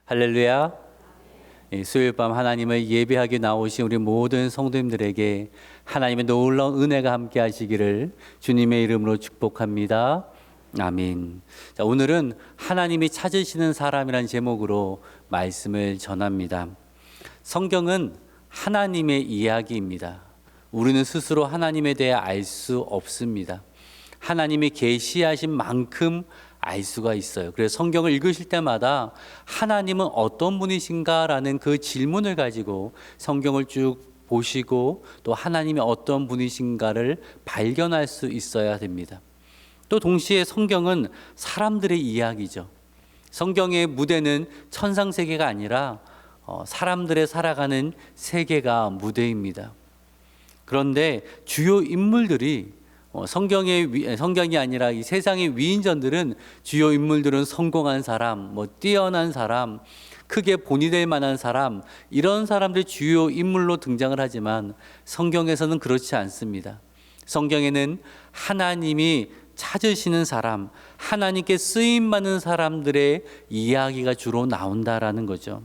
할렐루야. 수요일 밤 하나님을 예배하기 나오신 우리 모든 성도님들에게 하나님의 놀라운 은혜가 함께 하시기를 주님의 이름으로 축복합니다. 아멘. 자, 오늘은 하나님이 찾으시는 사람이라는 제목으로 말씀을 전합니다. 성경은 하나님의 이야기입니다. 우리는 스스로 하나님에 대해 알 수 없습니다. 하나님이 계시하신 만큼 알 수가 있어요. 그래서 성경을 읽으실 때마다 하나님은 어떤 분이신가라는 그 질문을 가지고 성경을 쭉 보시고 또 하나님이 어떤 분이신가를 발견할 수 있어야 됩니다. 또 동시에 성경은 사람들의 이야기죠. 성경의 무대는 천상세계가 아니라 사람들의 살아가는 세계가 무대입니다. 그런데 주요 인물들이 성경이 아니라 이 세상의 위인전들은 주요 인물들은 성공한 사람, 뛰어난 사람, 크게 본이 될 만한 사람, 이런 사람들이 주요 인물로 등장을 하지만 성경에서는 그렇지 않습니다. 성경에는 하나님이 찾으시는 사람, 하나님께 쓰임받는 사람들의 이야기가 주로 나온다라는 거죠.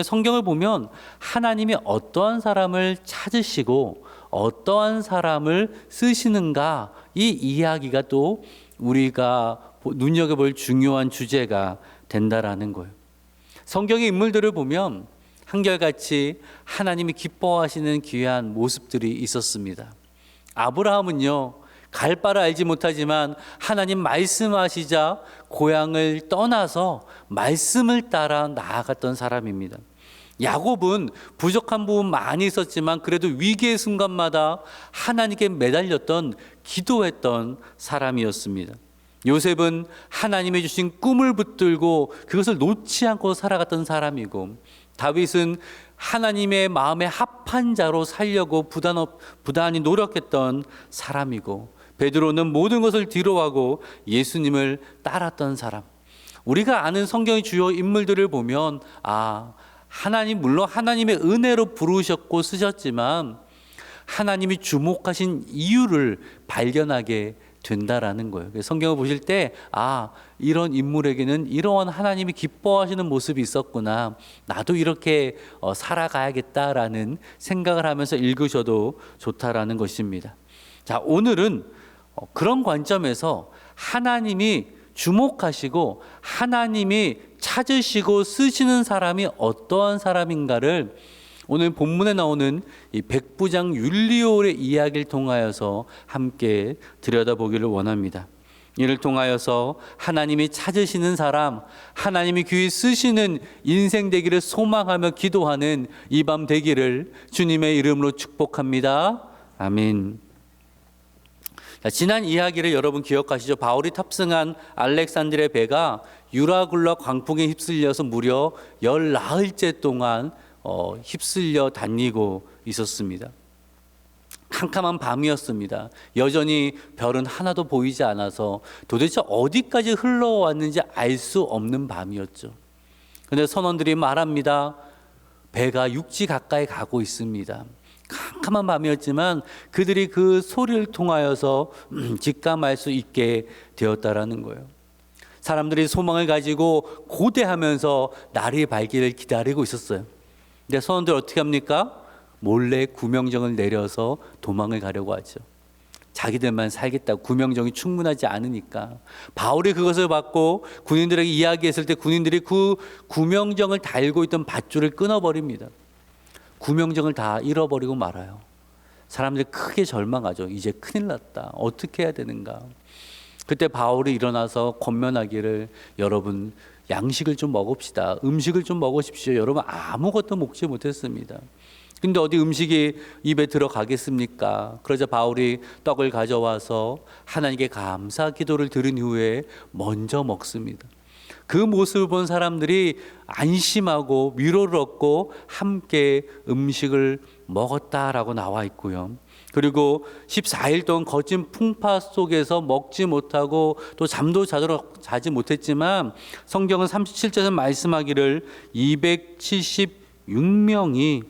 성경을 보면 하나님이 어떠한 사람을 찾으시고 어떠한 사람을 쓰시는가, 이 이야기가 또 우리가 눈여겨볼 중요한 주제가 된다라는 거예요. 성경의 인물들을 보면 한결같이 하나님이 기뻐하시는 귀한 모습들이 있었습니다. 아브라함은요, 갈 바를 알지 못하지만 하나님 말씀하시자 고향을 떠나서 말씀을 따라 나아갔던 사람입니다. 야곱은 부족한 부분 많이 있었지만 그래도 위기의 순간마다 하나님께 매달렸던, 기도했던 사람이었습니다. 요셉은 하나님이 주신 꿈을 붙들고 그것을 놓지 않고 살아갔던 사람이고, 다윗은 하나님의 마음에 합한 자로 살려고 부단히 노력했던 사람이고, 베드로는 모든 것을 뒤로하고 예수님을 따랐던 사람. 우리가 아는 성경의 주요 인물들을 보면 물론 하나님의 은혜로 부르셨고 쓰셨지만 하나님이 주목하신 이유를 발견하게 된다라는 거예요. 성경을 보실 때 이런 인물에게는 이러한 하나님이 기뻐하시는 모습이 있었구나, 나도 이렇게 살아가야겠다라는 생각을 하면서 읽으셔도 좋다라는 것입니다. 자, 오늘은 그런 관점에서 하나님이 주목하시고 하나님이 찾으시고 쓰시는 사람이 어떠한 사람인가를 오늘 본문에 나오는 이 백부장 율리올의 이야기를 통하여서 함께 들여다보기를 원합니다. 이를 통하여서 하나님이 찾으시는 사람, 하나님이 귀히 쓰시는 인생 되기를 소망하며 기도하는 이 밤 되기를 주님의 이름으로 축복합니다. 아멘. 지난 이야기를 여러분 기억하시죠? 바울이 탑승한 알렉산드리아 배가 유라굴라 광풍에 휩쓸려서 무려 10나흘째 동안 휩쓸려 다니고 있었습니다. 캄캄한 밤이었습니다. 여전히 별은 하나도 보이지 않아서 도대체 어디까지 흘러왔는지 알 수 없는 밤이었죠. 그런데 선원들이 말합니다. 배가 육지 가까이 가고 있습니다. 캄캄한 밤이었지만 그들이 그 소리를 통하여서 직감할 수 있게 되었다라는 거예요. 사람들이 소망을 가지고 고대하면서 날이 밝기를 기다리고 있었어요. 근데 선원들 어떻게 합니까? 몰래 구명정을 내려서 도망을 가려고 하죠. 자기들만 살겠다고, 구명정이 충분하지 않으니까. 바울이 그것을 받고 군인들에게 이야기했을 때 군인들이 그 구명정을 달고 있던 밧줄을 끊어버립니다. 구명정을 다 잃어버리고 말아요. 사람들이 크게 절망하죠. 이제 큰일 났다. 어떻게 해야 되는가. 그때 바울이 일어나서 권면하기를, 여러분 양식을 좀 먹읍시다. 음식을 좀 먹으십시오. 여러분 아무것도 먹지 못했습니다. 근데 어디 음식이 입에 들어가겠습니까? 그러자 바울이 떡을 가져와서 하나님께 감사 기도를 드린 후에 먼저 먹습니다. 그 모습을 본 사람들이 안심하고 위로를 얻고 함께 음식을 먹었다라고 나와 있고요. 그리고 14일 동안 거친 풍파 속에서 먹지 못하고 또 잠도 자지 못했지만 성경은 37절에서 말씀하기를 276명이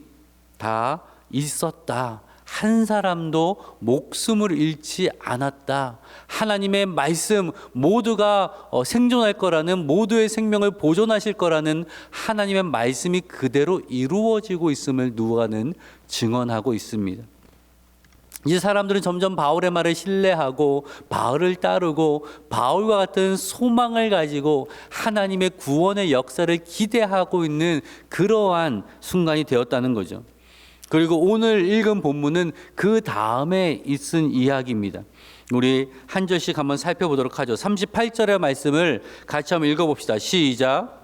다 있었다, 한 사람도 목숨을 잃지 않았다. 하나님의 말씀 모두가 생존할 거라는, 모두의 생명을 보존하실 거라는 하나님의 말씀이 그대로 이루어지고 있음을 누가는 증언하고 있습니다. 이제 사람들은 점점 바울의 말을 신뢰하고 바울을 따르고 바울과 같은 소망을 가지고 하나님의 구원의 역사를 기대하고 있는 그러한 순간이 되었다는 거죠. 그리고 오늘 읽은 본문은 그 다음에 있은 이야기입니다. 우리 한 절씩 한번 살펴보도록 하죠. 38절의 말씀을 같이 한번 읽어봅시다. 시작.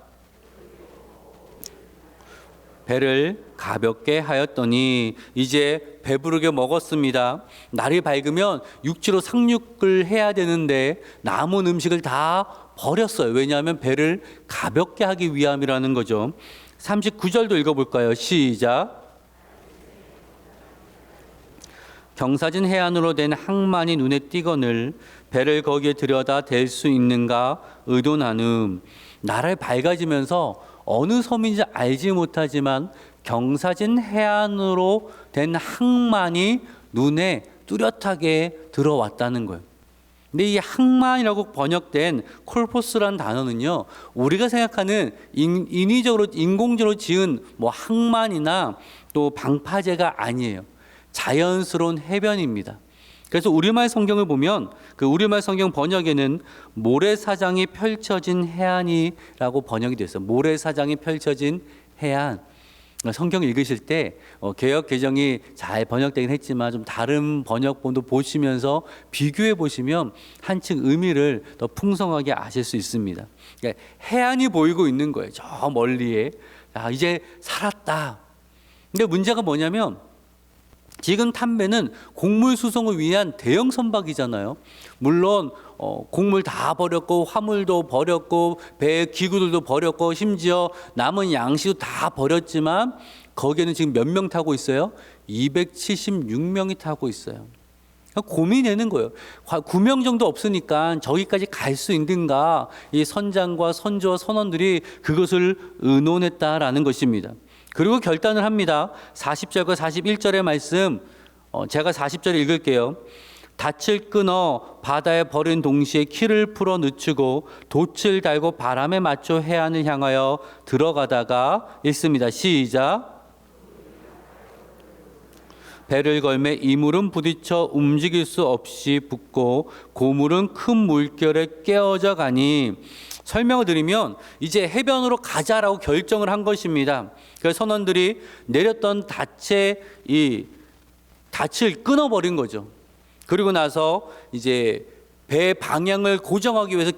배를 가볍게 하였더니 이제 배부르게 먹었습니다. 날이 밝으면 육지로 상륙을 해야 되는데 남은 음식을 다 버렸어요. 왜냐하면 배를 가볍게 하기 위함이라는 거죠. 39절도 읽어볼까요? 시작. 경사진 해안으로 된 항만이 눈에 띄거늘 배를 거기에 들여다 댈 수 있는가 의논하는. 날이 밝아지면서 어느 섬인지 알지 못하지만 경사진 해안으로 된 항만이 눈에 뚜렷하게 들어왔다는 거예요. 근데 이 항만이라고 번역된 콜포스라는 단어는요, 우리가 생각하는 인위적으로 인공적으로 지은 뭐 항만이나 또 방파제가 아니에요. 자연스러운 해변입니다. 그래서 우리말 성경을 보면 그 우리말 성경 번역에는 모래사장이 펼쳐진 해안이라고 번역이 됐어요. 모래사장이 펼쳐진 해안. 성경 읽으실 때 개역 개정이 잘 번역되긴 했지만 좀 다른 번역본도 보시면서 비교해 보시면 한층 의미를 더 풍성하게 아실 수 있습니다. 그러니까 해안이 보이고 있는 거예요. 저 멀리에. 아, 이제 살았다. 근데 문제가 뭐냐면 지금 탄배는 곡물 수송을 위한 대형 선박이잖아요. 물론 곡물 다 버렸고 화물도 버렸고 배 기구들도 버렸고 심지어 남은 양식도 다 버렸지만 거기에는 지금 몇 명 타고 있어요? 276명이 타고 있어요. 고민되는 거예요. 9명 정도 없으니까 저기까지 갈 수 있는가? 이 선장과 선조와 선원들이 그것을 의논했다라는 것입니다. 그리고 결단을 합니다. 40절과 41절의 말씀, 제가 40절 읽을게요. 닻을 끊어 바다에 버린 동시에 키를 풀어 늦추고 돛을 달고 바람에 맞춰 해안을 향하여 들어가다가 읽습니다. 시작. 배를 걸매 이물은 부딪혀 움직일 수 없이 붙고 고물은 큰 물결에 깨어져 가니. 설명을 드리면 이제 해변으로 가자라고 결정을 한 것입니다. 그래서 선원들이 내렸던 닻을 끊어버린 거죠. 그리고 나서 이제 배 방향을 고정하기 위해서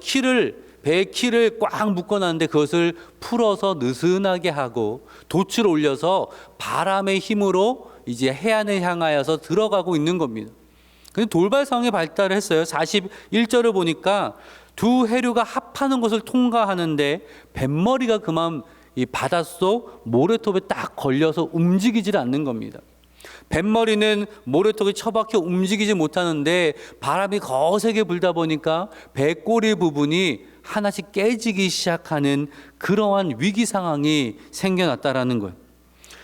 배의 키를 꽉 묶어놨는데 그것을 풀어서 느슨하게 하고 돛을 올려서 바람의 힘으로 이제 해안을 향하여서 들어가고 있는 겁니다. 근데 돌발 상황이 발달을 했어요. 41절을 보니까 두 해류가 합하는 것을 통과하는데 뱃머리가 그만 이 바닷속 모래톱에 딱 걸려서 움직이질 않는 겁니다. 뱃머리는 모래톱에 처박혀 움직이지 못하는데 바람이 거세게 불다 보니까 배꼬리 부분이 하나씩 깨지기 시작하는 그러한 위기 상황이 생겨났다라는 거예요.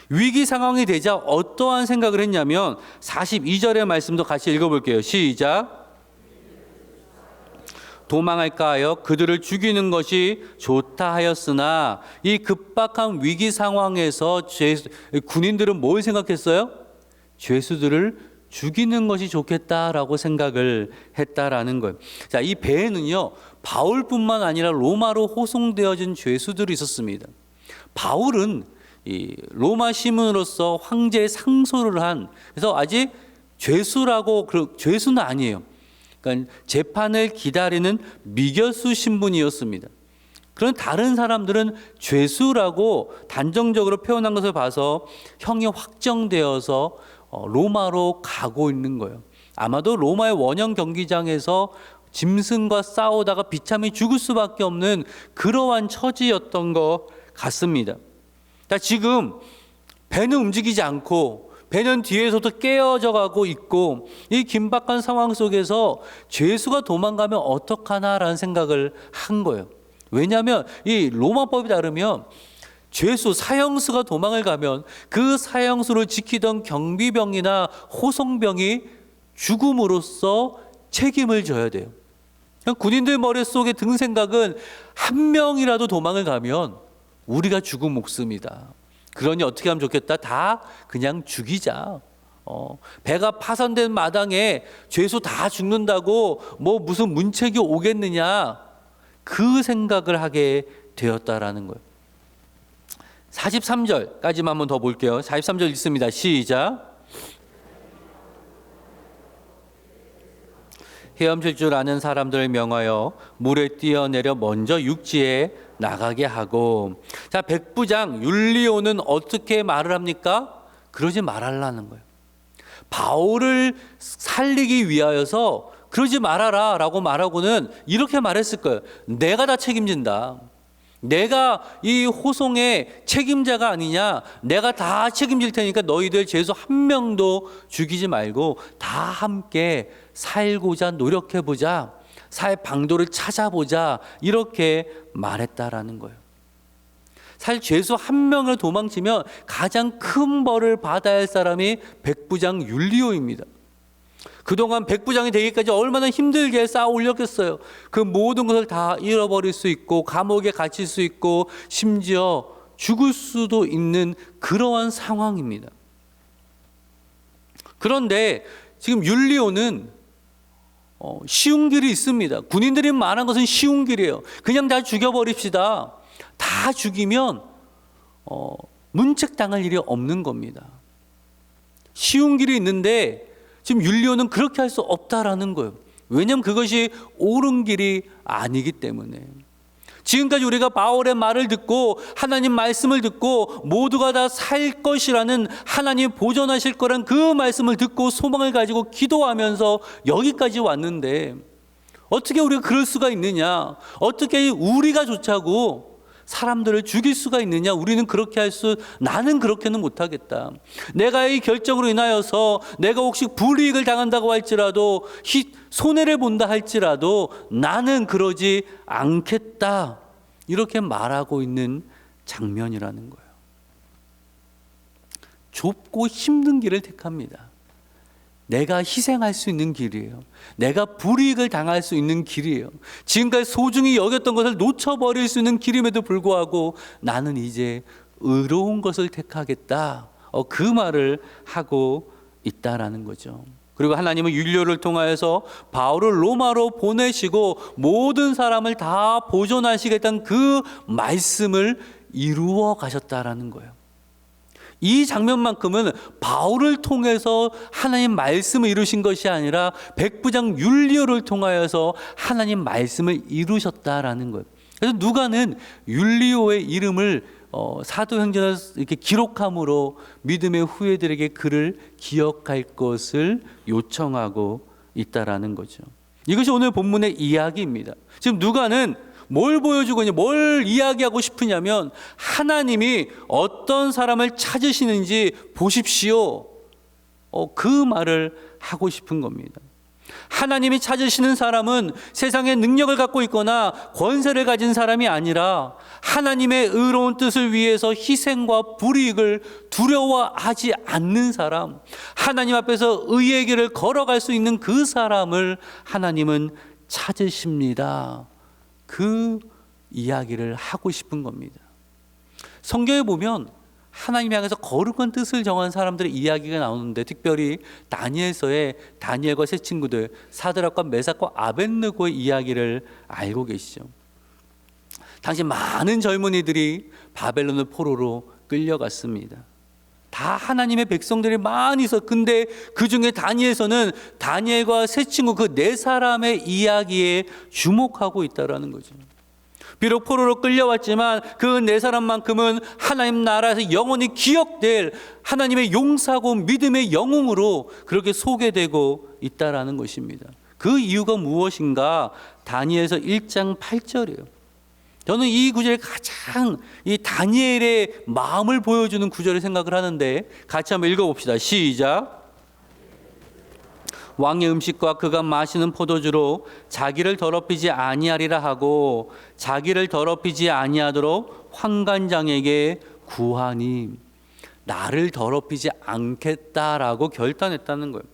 위기 상황이 되자 어떠한 생각을 했냐면 42절의 말씀도 같이 읽어볼게요. 시작. 도망할까 하여 그들을 죽이는 것이 좋다 하였으나 이 급박한 위기 상황에서 군인들은 뭘 생각했어요? 죄수들을 죽이는 것이 좋겠다라고 생각을 했다라는 거예요. 자, 이 배에는요, 바울뿐만 아니라 로마로 호송되어진 죄수들이 있었습니다. 바울은 이 로마 시민으로서 황제의 상소를 한, 그래서 아직 죄수는 아니에요. 그러니까 재판을 기다리는 미결수 신분이었습니다. 그런 다른 사람들은 죄수라고 단정적으로 표현한 것을 봐서 형이 확정되어서 로마로 가고 있는 거예요. 아마도 로마의 원형 경기장에서 짐승과 싸우다가 비참히 죽을 수밖에 없는 그러한 처지였던 것 같습니다. 지금 배는 움직이지 않고 배는 뒤에서도 깨어져 가고 있고 이 긴박한 상황 속에서 죄수가 도망가면 어떡하나라는 생각을 한 거예요. 왜냐하면 이 로마법에 따르면 죄수 사형수가 도망을 가면 그 사형수를 지키던 경비병이나 호송병이 죽음으로써 책임을 져야 돼요. 군인들 머릿속에 든 생각은 한 명이라도 도망을 가면 우리가 죽은 목숨이다. 그러니 어떻게 하면 좋겠다? 다 그냥 죽이자. 배가 파손된 마당에 죄수 다 죽는다고 뭐 무슨 문책이 오겠느냐, 그 생각을 하게 되었다라는 거예요. 43절까지만 한번 더 볼게요. 43절 읽습니다. 시작. 헤엄칠 줄 아는 사람들을 명하여 물에 뛰어내려 먼저 육지에 나가게 하고. 자, 백부장 율리오는 어떻게 말을 합니까? 그러지 말라는 거예요. 바울을 살리기 위하여서 그러지 말아라 라고 말하고는 이렇게 말했을 거예요. 내가 다 책임진다. 내가 이 호송의 책임자가 아니냐. 내가 다 책임질 테니까 너희들 죄수 한 명도 죽이지 말고 다 함께 살고자 노력해보자. 살 방도를 찾아보자. 이렇게 말했다라는 거예요. 사실 죄수 한 명을 도망치면 가장 큰 벌을 받아야 할 사람이 백부장 율리오입니다. 그동안 백부장이 되기까지 얼마나 힘들게 쌓아 올렸겠어요. 그 모든 것을 다 잃어버릴 수 있고 감옥에 갇힐 수 있고 심지어 죽을 수도 있는 그러한 상황입니다. 그런데 지금 율리오는 쉬운 길이 있습니다. 군인들이 말한 것은 쉬운 길이에요. 그냥 다 죽여버립시다. 다 죽이면 문책당할 일이 없는 겁니다. 쉬운 길이 있는데 지금 율리오는 그렇게 할 수 없다라는 거예요. 왜냐하면 그것이 옳은 길이 아니기 때문에. 지금까지 우리가 바울의 말을 듣고 하나님 말씀을 듣고 모두가 다 살 것이라는 하나님 보존하실 거란 그 말씀을 듣고 소망을 가지고 기도하면서 여기까지 왔는데 어떻게 우리가 그럴 수가 있느냐? 어떻게 우리가 좋자고 사람들을 죽일 수가 있느냐? 우리는 그렇게 나는 그렇게는 못하겠다. 내가 이 결정으로 인하여서 내가 혹시 불이익을 당한다고 할지라도 손해를 본다 할지라도 나는 그러지 않겠다. 이렇게 말하고 있는 장면이라는 거예요. 좁고 힘든 길을 택합니다. 내가 희생할 수 있는 길이에요. 내가 불이익을 당할 수 있는 길이에요. 지금까지 소중히 여겼던 것을 놓쳐버릴 수 있는 길임에도 불구하고 나는 이제 의로운 것을 택하겠다. 그 말을 하고 있다라는 거죠. 그리고 하나님은 율리오를 통하여서 바울을 로마로 보내시고 모든 사람을 다 보존하시겠다는 그 말씀을 이루어 가셨다라는 거예요. 이 장면만큼은 바울을 통해서 하나님 말씀을 이루신 것이 아니라 백부장 율리오를 통하여서 하나님 말씀을 이루셨다라는 거예요. 그래서 누가는 율리오의 이름을 사도행전을 이렇게 기록함으로 믿음의 후예들에게 그를 기억할 것을 요청하고 있다라는 거죠. 이것이 오늘 본문의 이야기입니다. 지금 누가는 뭘 보여주고 있냐, 뭘 이야기하고 싶으냐면 하나님이 어떤 사람을 찾으시는지 보십시오. 그 말을 하고 싶은 겁니다. 하나님이 찾으시는 사람은 세상에 능력을 갖고 있거나 권세를 가진 사람이 아니라 하나님의 의로운 뜻을 위해서 희생과 불이익을 두려워하지 않는 사람, 하나님 앞에서 의의 길을 걸어갈 수 있는 그 사람을 하나님은 찾으십니다. 그 이야기를 하고 싶은 겁니다. 성경에 보면 하나님 향해서 거룩한 뜻을 정한 사람들의 이야기가 나오는데 특별히 다니엘서의 다니엘과 세 친구들 사드락과 메삭과 아벳느고의 이야기를 알고 계시죠. 당시 많은 젊은이들이 바벨론의 포로로 끌려갔습니다. 다 하나님의 백성들이 많이 있어. 근데 그 중에 다니엘서는 다니엘과 세 친구 그 네 사람의 이야기에 주목하고 있다라는 거죠. 비록 포로로 끌려왔지만 그 네 사람만큼은 하나님 나라에서 영원히 기억될 하나님의 용사고 믿음의 영웅으로 그렇게 소개되고 있다라는 것입니다. 그 이유가 무엇인가? 다니엘서 1장 8절이에요. 저는 이 구절이 가장 이 다니엘의 마음을 보여주는 구절을 생각을 하는데 같이 한번 읽어봅시다. 시작. 왕의 음식과 그가 마시는 포도주로 자기를 더럽히지 아니하리라 하고 자기를 더럽히지 아니하도록 환관장에게 구하니 나를 더럽히지 않겠다라고 결단했다는 거예요.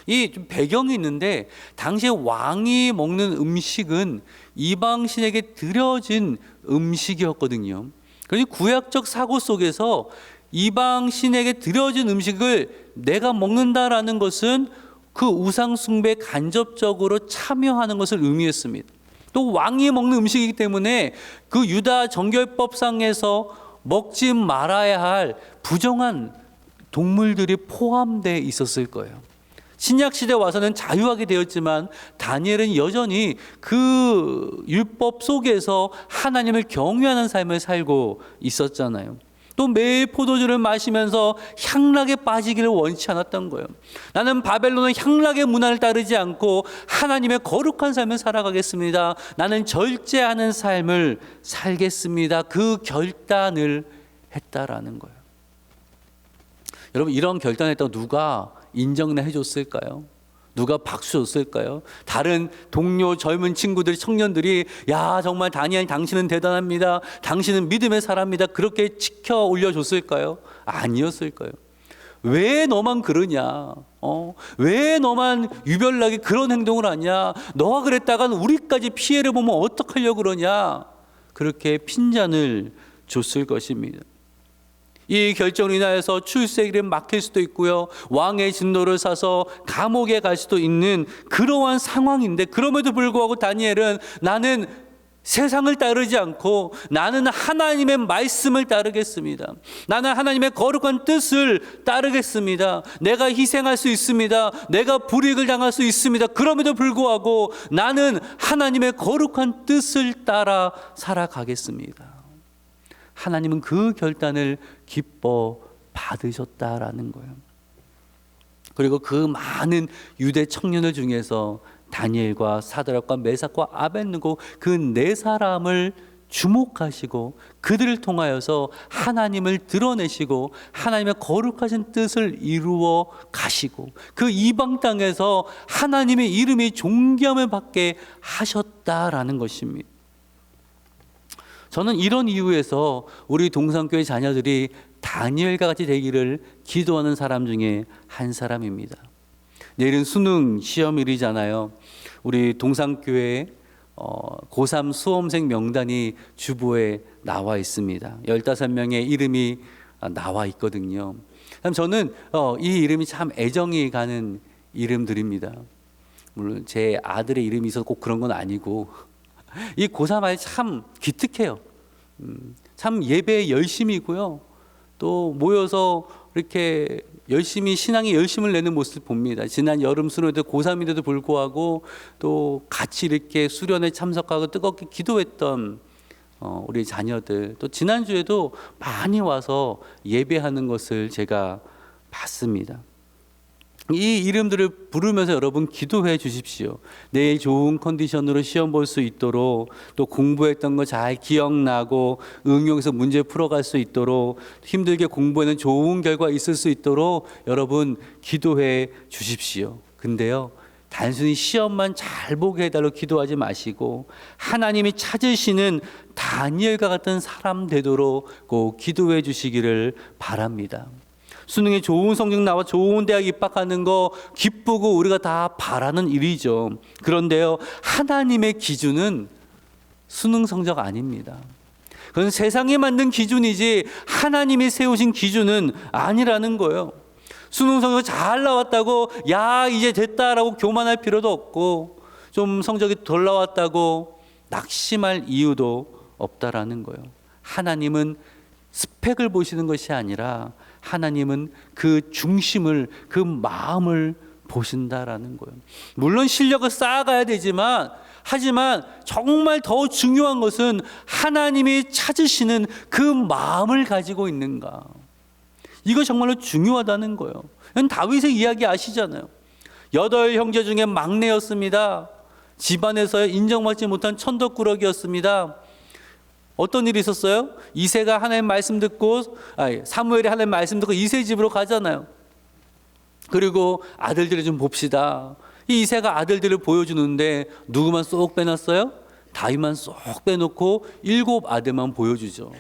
이 좀 배경이 있는데, 당시에 왕이 먹는 음식은 이방신에게 드려진 음식이었거든요. 그러니 구약적 사고 속에서 이방신에게 드려진 음식을 내가 먹는다라는 것은 그 우상숭배에 간접적으로 참여하는 것을 의미했습니다. 또 왕이 먹는 음식이기 때문에 그 유다 정결법상에서 먹지 말아야 할 부정한 동물들이 포함되어 있었을 거예요. 신약 시대 와서는 자유하게 되었지만 다니엘은 여전히 그 율법 속에서 하나님을 경외하는 삶을 살고 있었잖아요. 또 매일 포도주를 마시면서 향락에 빠지기를 원치 않았던 거예요. 나는 바벨론의 향락의 문화를 따르지 않고 하나님의 거룩한 삶을 살아가겠습니다. 나는 절제하는 삶을 살겠습니다. 그 결단을 했다라는 거예요. 여러분, 이런 결단했다고 누가 인정이나 해줬을까요? 누가 박수 줬을까요? 다른 동료 젊은 친구들이, 청년들이 야, 정말 다니엘 당신은 대단합니다, 당신은 믿음의 사람입니다, 그렇게 지켜 올려줬을까요? 아니었을 거예요. 왜 너만 그러냐? 왜 너만 유별나게 그런 행동을 하냐? 너가 그랬다간 우리까지 피해를 보면 어떡하려고 그러냐? 그렇게 핀잔을 줬을 것입니다. 이 결정으로 인하여서 출세길에 막힐 수도 있고요, 왕의 진노를 사서 감옥에 갈 수도 있는 그러한 상황인데, 그럼에도 불구하고 다니엘은 나는 세상을 따르지 않고 나는 하나님의 말씀을 따르겠습니다. 나는 하나님의 거룩한 뜻을 따르겠습니다. 내가 희생할 수 있습니다. 내가 불이익을 당할 수 있습니다. 그럼에도 불구하고 나는 하나님의 거룩한 뜻을 따라 살아가겠습니다. 하나님은 그 결단을 기뻐 받으셨다라는 거예요. 그리고 그 많은 유대 청년들 중에서 다니엘과 사드락과 메삭과 아벳느고 그 네 사람을 주목하시고 그들을 통하여서 하나님을 드러내시고 하나님의 거룩하신 뜻을 이루어 가시고 그 이방 땅에서 하나님의 이름이 존귀함을 받게 하셨다라는 것입니다. 저는 이런 이유에서 우리 동산교회 자녀들이 다니엘과 같이 되기를 기도하는 사람 중에 한 사람입니다. 내일은 수능 시험일이잖아요. 우리 동산교회 고3 수험생 명단이 주보에 나와 있습니다. 15명의 이름이 나와 있거든요. 저는 이 이름이 참 애정이 가는 이름들입니다. 물론 제 아들의 이름이 있어서 꼭 그런 건 아니고, 이 고3 아이 참 기특해요. 참 예배에 열심이고요, 또 모여서 이렇게 열심히 신앙에 열심을 내는 모습을 봅니다. 지난 여름 수련회 고3인데도 불구하고 또 같이 이렇게 수련회 참석하고 뜨겁게 기도했던 우리 자녀들, 또 지난주에도 많이 와서 예배하는 것을 제가 봤습니다. 이 이름들을 부르면서 여러분 기도해 주십시오. 내일 좋은 컨디션으로 시험 볼 수 있도록, 또 공부했던 거 잘 기억나고 응용해서 문제 풀어갈 수 있도록, 힘들게 공부에는 좋은 결과 있을 수 있도록 여러분 기도해 주십시오. 근데요, 단순히 시험만 잘 보게 해달라고 기도하지 마시고 하나님이 찾으시는 다니엘과 같은 사람 되도록 꼭 기도해 주시기를 바랍니다. 수능에 좋은 성적 나와 좋은 대학 입학하는 거 기쁘고 우리가 다 바라는 일이죠. 그런데요, 하나님의 기준은 수능 성적 아닙니다. 그건 세상이 만든 기준이지 하나님이 세우신 기준은 아니라는 거예요. 수능 성적 잘 나왔다고 야 이제 됐다라고 교만할 필요도 없고, 좀 성적이 덜 나왔다고 낙심할 이유도 없다라는 거예요. 하나님은 스펙을 보시는 것이 아니라 하나님은 그 중심을, 그 마음을 보신다라는 거예요. 물론 실력을 쌓아가야 되지만, 하지만 정말 더 중요한 것은 하나님이 찾으시는 그 마음을 가지고 있는가. 이거 정말로 중요하다는 거예요. 다윗의 이야기 아시잖아요. 8형제 중에 막내였습니다. 집안에서 인정받지 못한 천덕꾸러기였습니다. 어떤 일이 있었어요? 이새가 하나님 말씀 듣고, 사무엘이 하나님 말씀 듣고 이새 집으로 가잖아요. 그리고 아들들을 좀 봅시다. 이 이새가 아들들을 보여주는데 누구만 쏙 빼놨어요? 다윗만 쏙 빼놓고 7 아들만 보여주죠.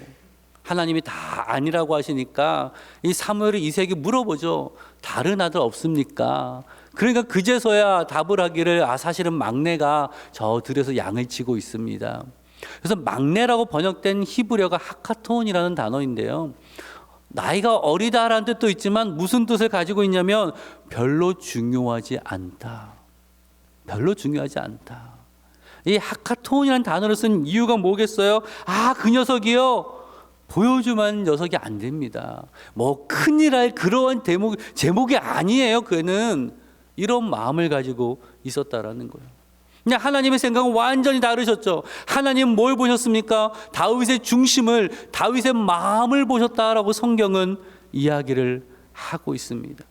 하나님이 다 아니라고 하시니까 이 사무엘이 이새에게 물어보죠. 다른 아들 없습니까? 그러니까 그제서야 답을 하기를 사실은 막내가 저 들에서 양을 치고 있습니다. 그래서 막내라고 번역된 히브리어가 하카톤이라는 단어인데요. 나이가 어리다라는 뜻도 있지만 무슨 뜻을 가지고 있냐면 별로 중요하지 않다. 별로 중요하지 않다. 이 하카톤이라는 단어를 쓴 이유가 뭐겠어요? 그 녀석이요. 보여주면 녀석이 안 됩니다. 뭐 큰일 할 그러한 제목이 아니에요. 그는 이런 마음을 가지고 있었다라는 거예요. 그냥 하나님의 생각은 완전히 다르셨죠. 하나님 뭘 보셨습니까? 다윗의 중심을, 다윗의 마음을 보셨다라고 성경은 이야기를 하고 있습니다.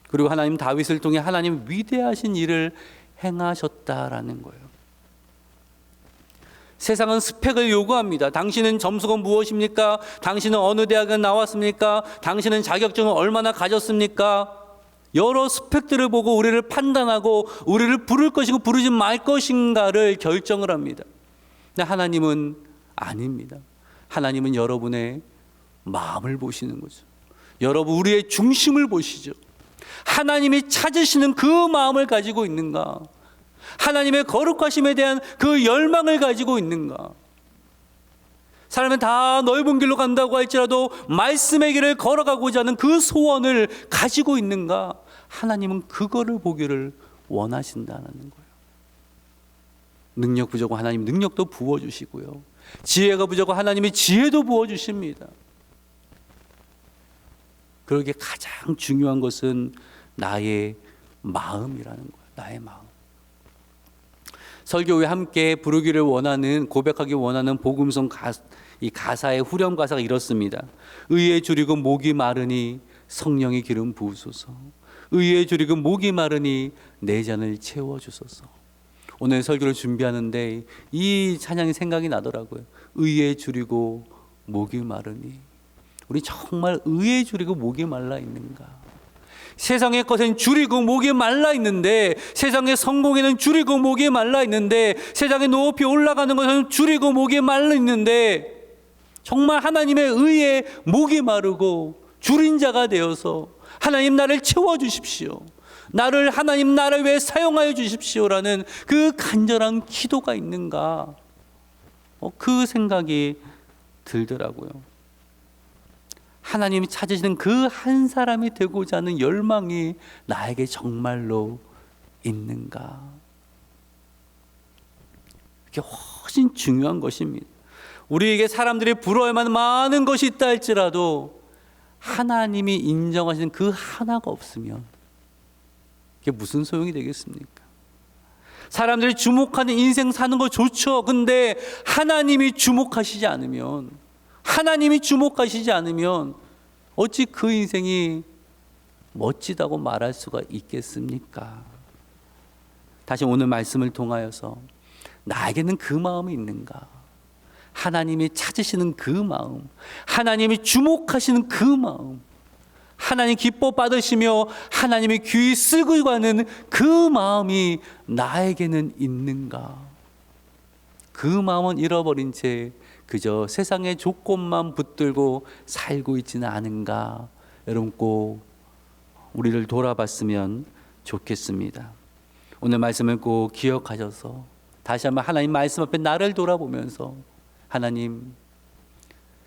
그리고 하나님 다윗을 통해 하나님 위대하신 일을 행하셨다라는 거예요. 세상은 스펙을 요구합니다. 당신은 점수가 무엇입니까? 당신은 어느 대학에 나왔습니까? 당신은 자격증을 얼마나 가졌습니까? 여러 스펙들을 보고 우리를 판단하고 우리를 부를 것이고 부르지 말 것인가를 결정을 합니다. 근데 하나님은 아닙니다. 하나님은 여러분의 마음을 보시는 거죠. 여러분 우리의 중심을 보시죠. 하나님이 찾으시는 그 마음을 가지고 있는가? 하나님의 거룩하심에 대한 그 열망을 가지고 있는가? 사람은 다 넓은 길로 간다고 할지라도 말씀의 길을 걸어가고자 하는 그 소원을 가지고 있는가? 하나님은 그거를 보기를 원하신다는 거예요. 능력 부족한 하나님 능력도 부어주시고요. 지혜가 부족한 하나님이 지혜도 부어주십니다. 그러기에 가장 중요한 것은 나의 마음이라는 거예요. 나의 마음. 설교 후에 함께 부르기를 원하는, 고백하기 원하는 복음성 이 가사의 후렴 가사가 이렇습니다. 의에 줄이고 목이 마르니 성령의 기름 부으소서. 의에 줄이고 목이 마르니 내 잔을 채워주소서. 오늘 설교를 준비하는데 이 찬양이 생각이 나더라고요. 의에 줄이고 목이 마르니. 우리 정말 의에 줄이고 목이 말라 있는가? 세상의 것엔 줄이고 목이 말라 있는데, 세상의 성공에는 줄이고 목이 말라 있는데, 세상에 높이 올라가는 것은 줄이고 목이 말라 있는데, 정말 하나님의 의에 목이 마르고 줄인 자가 되어서 하나님 나를 채워주십시오, 나를 하나님 나를 위해 사용하여 주십시오라는 그 간절한 기도가 있는가? 그 생각이 들더라고요. 하나님이 찾으시는 그 한 사람이 되고자 하는 열망이 나에게 정말로 있는가? 이게 훨씬 중요한 것입니다. 우리에게 사람들이 부러워할 만한 많은 것이 있다 할지라도 하나님이 인정하시는 그 하나가 없으면 그게 무슨 소용이 되겠습니까? 사람들이 주목하는 인생 사는 거 좋죠. 근데 하나님이 주목하시지 않으면, 하나님이 주목하시지 않으면 어찌 그 인생이 멋지다고 말할 수가 있겠습니까? 다시 오늘 말씀을 통하여서 나에게는 그 마음이 있는가? 하나님이 찾으시는 그 마음, 하나님이 주목하시는 그 마음, 하나님 기뻐 받으시며 하나님의 귀히 쓰고 가는 그 마음이 나에게는 있는가? 그 마음은 잃어버린 채 그저 세상의 조건만 붙들고 살고 있지는 않은가? 여러분 꼭 우리를 돌아봤으면 좋겠습니다. 오늘 말씀을 꼭 기억하셔서 다시 한번 하나님 말씀 앞에 나를 돌아보면서, 하나님,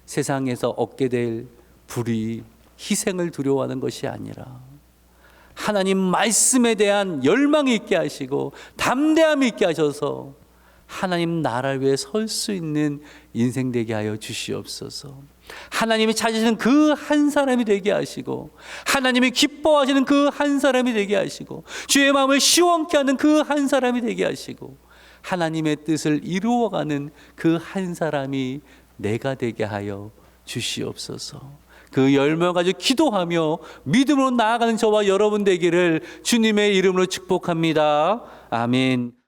세상에서 얻게 될 불의, 희생을 두려워하는 것이 아니라 하나님 말씀에 대한 열망이 있게 하시고 담대함이 있게 하셔서 하나님 나라를 위해 설 수 있는 인생 되게 하여 주시옵소서. 하나님이 찾으시는 그 한 사람이 되게 하시고, 하나님이 기뻐하시는 그 한 사람이 되게 하시고, 주의 마음을 시원케 하는 그 한 사람이 되게 하시고, 하나님의 뜻을 이루어가는 그 한 사람이 내가 되게 하여 주시옵소서. 그 열망을 가지고 기도하며 믿음으로 나아가는 저와 여러분 되기를 주님의 이름으로 축복합니다. 아멘.